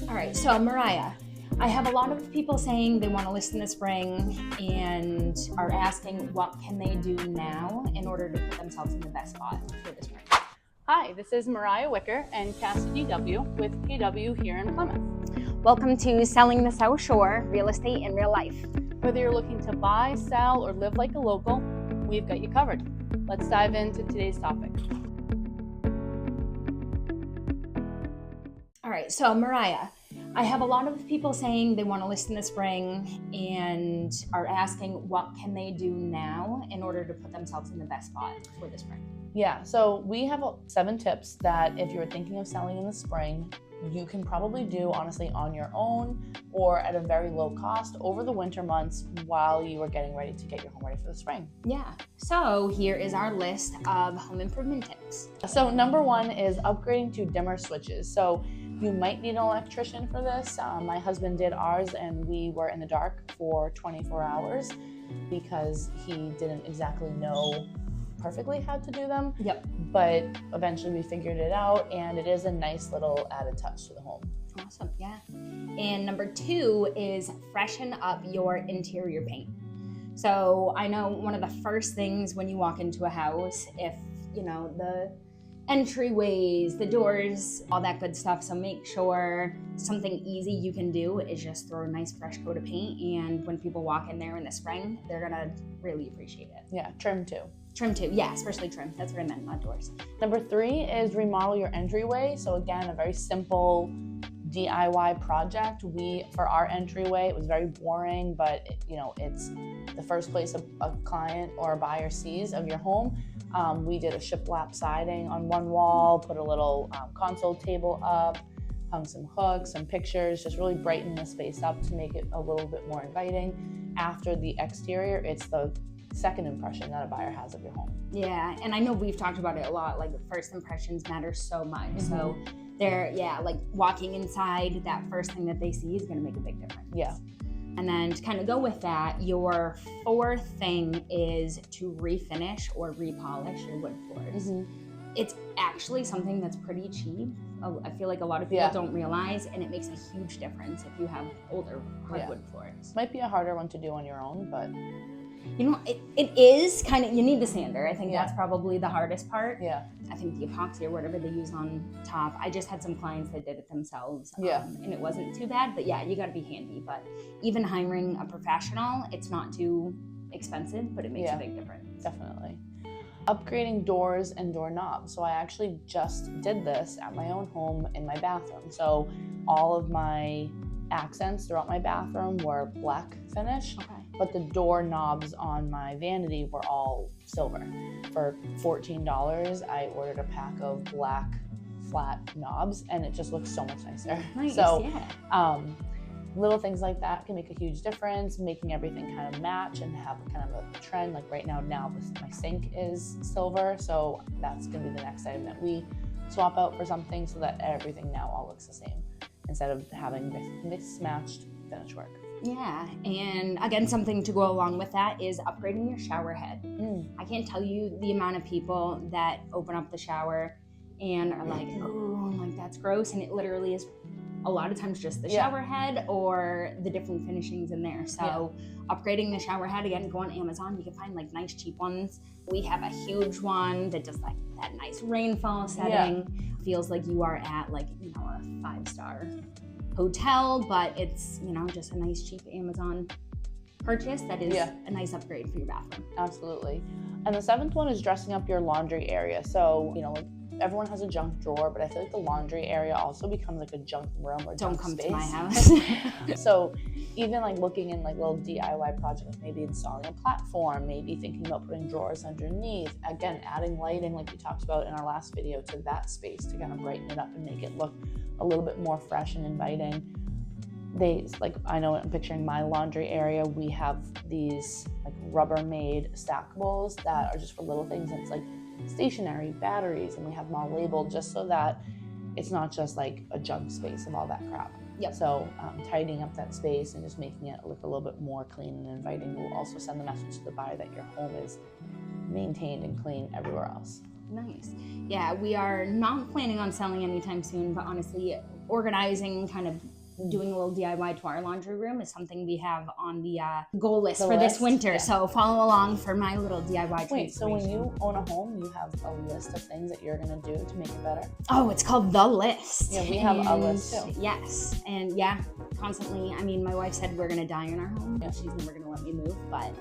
All right, so Moriah, I have a lot of people saying they want to list in the spring and are asking what can they do now in order to put themselves in the best spot for the spring. Hi, this is Moriah Wicker and Cassie DW with KW here in Plymouth. Welcome to Selling the South Shore, Real Estate in Real Life. Whether you're looking to buy, sell, or live like a local, we've got you covered. Let's dive into today's topic. All right, so Moriah, I have a lot of people saying they want to list in the spring and are asking what can they do now in order to put themselves in the best spot for the spring. Yeah, so we have 7 tips that if you're thinking of selling in the spring, you can probably do honestly on your own or at a very low cost over the winter months while you are getting ready to get your home ready for the spring. Yeah, so here is our list of home improvement tips. So number 1 is upgrading to dimmer switches. So you might need an electrician for this. My husband did ours and we were in the dark for 24 hours because he didn't exactly know perfectly how to do them. Yep. But eventually we figured it out and it is a nice little added touch to the home. Awesome, yeah. And number 2 is freshen up your interior paint. So I know one of the first things when you walk into a house, if you know the entryways, the doors, all that good stuff. So make sure something easy you can do is just throw a nice fresh coat of paint. And when people walk in there in the spring, they're gonna really appreciate it. Yeah, trim too. Trim too, yeah, especially trim. That's what I meant, not doors. Number 3 is remodel your entryway. So again, a very simple DIY project. For our entryway, it was very boring, but it's the first place a client or a buyer sees of your home. We did a shiplap siding on one wall, put a little console table up, hung some hooks, some pictures, just really brighten the space up to make it a little bit more inviting. After the exterior, it's the second impression that a buyer has of your home. Yeah, and I know we've talked about it a lot, like first impressions matter so much. Mm-hmm. So like walking inside, that first thing that they see is gonna make a big difference. Yeah. And then to kind of go with that, your 4th thing is to refinish or repolish your wood floors. Mm-hmm. It's actually something that's pretty cheap. I feel like a lot of people don't realize, and it makes a huge difference if you have older hardwood floors. Might be a harder one to do on your own, but it is kind of, you need the sander. I think that's probably the hardest part. Yeah. I think the epoxy or whatever they use on top. I just had some clients that did it themselves. Yeah. And it wasn't too bad, but yeah, you got to be handy. But even hiring a professional, it's not too expensive, but it makes a big difference. Definitely. Upgrading doors and doorknobs. So I actually just did this at my own home in my bathroom. So all of my accents throughout my bathroom were black finish. Okay. But the door knobs on my vanity were all silver. For $14, I ordered a pack of black flat knobs and it just looks so much nicer. Nice, so little things like that can make a huge difference, making everything kind of match and have kind of a trend. Like right now my sink is silver, so that's gonna be the next item that we swap out for something so that everything now all looks the same instead of having mismatched finish work. Yeah, and again, something to go along with that is upgrading your shower head. I can't tell you the amount of people that open up the shower and are like, oh, like that's gross, and it literally is a lot of times just the shower head or the different finishings in there. So upgrading the shower head, again, go on Amazon, you can find like nice cheap ones. We have a huge one that does like that nice rainfall setting. Feels like you are at like, a 5-star hotel, but it's, just a nice cheap Amazon purchase that is a nice upgrade for your bathroom. Absolutely. And the 7th one is dressing up your laundry area. So, everyone has a junk drawer, but I feel like the laundry area also becomes like a junk room or junk space. Don't come to my house. So even like looking in like little DIY projects, maybe installing a platform, maybe thinking about putting drawers underneath, again, adding lighting like we talked about in our last video to that space to kind of brighten it up and make it look a little bit more fresh and inviting. I know I'm picturing my laundry area, we have these like Rubbermaid stackables that are just for little things, and it's like stationery, batteries, and we have them all labeled just so that it's not just like a junk space of all that crap. Yep. So tidying up that space and just making it look a little bit more clean and inviting will also send the message to the buyer that your home is maintained and clean everywhere else. Nice. Yeah, we are not planning on selling anytime soon, but honestly, organizing, kind of doing a little DIY to our laundry room is something we have on the goal list for this winter. Yeah. So follow along for my little DIY. Wait, so when you own a home, you have a list of things that you're going to do to make it better? Oh, it's called The List. Yeah, we have a list too. Yes. And yeah, constantly. I mean, my wife said we're going to die in our home. Yeah. She's never going to let me move. But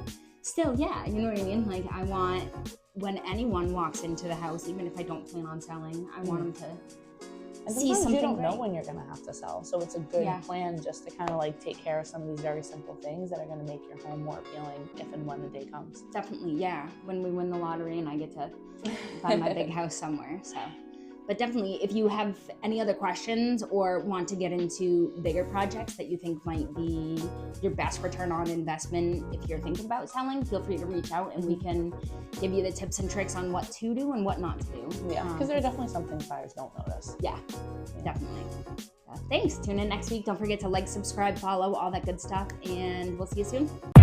still, yeah, you know what I mean? Like, I want, when anyone walks into the house, even if I don't plan on selling, I want them to and see sometimes something you don't great. know when you're going to have to sell. So it's a good plan just to kind of like take care of some of these very simple things that are going to make your home more appealing if and when the day comes. Definitely, yeah. When we win the lottery and I get to buy my big house somewhere, so. But definitely, if you have any other questions or want to get into bigger projects that you think might be your best return on investment, if you're thinking about selling, feel free to reach out and we can give you the tips and tricks on what to do and what not to do. Yeah, because there are definitely some things buyers don't notice. Yeah, definitely. Thanks. Tune in next week. Don't forget to like, subscribe, follow, all that good stuff, and we'll see you soon.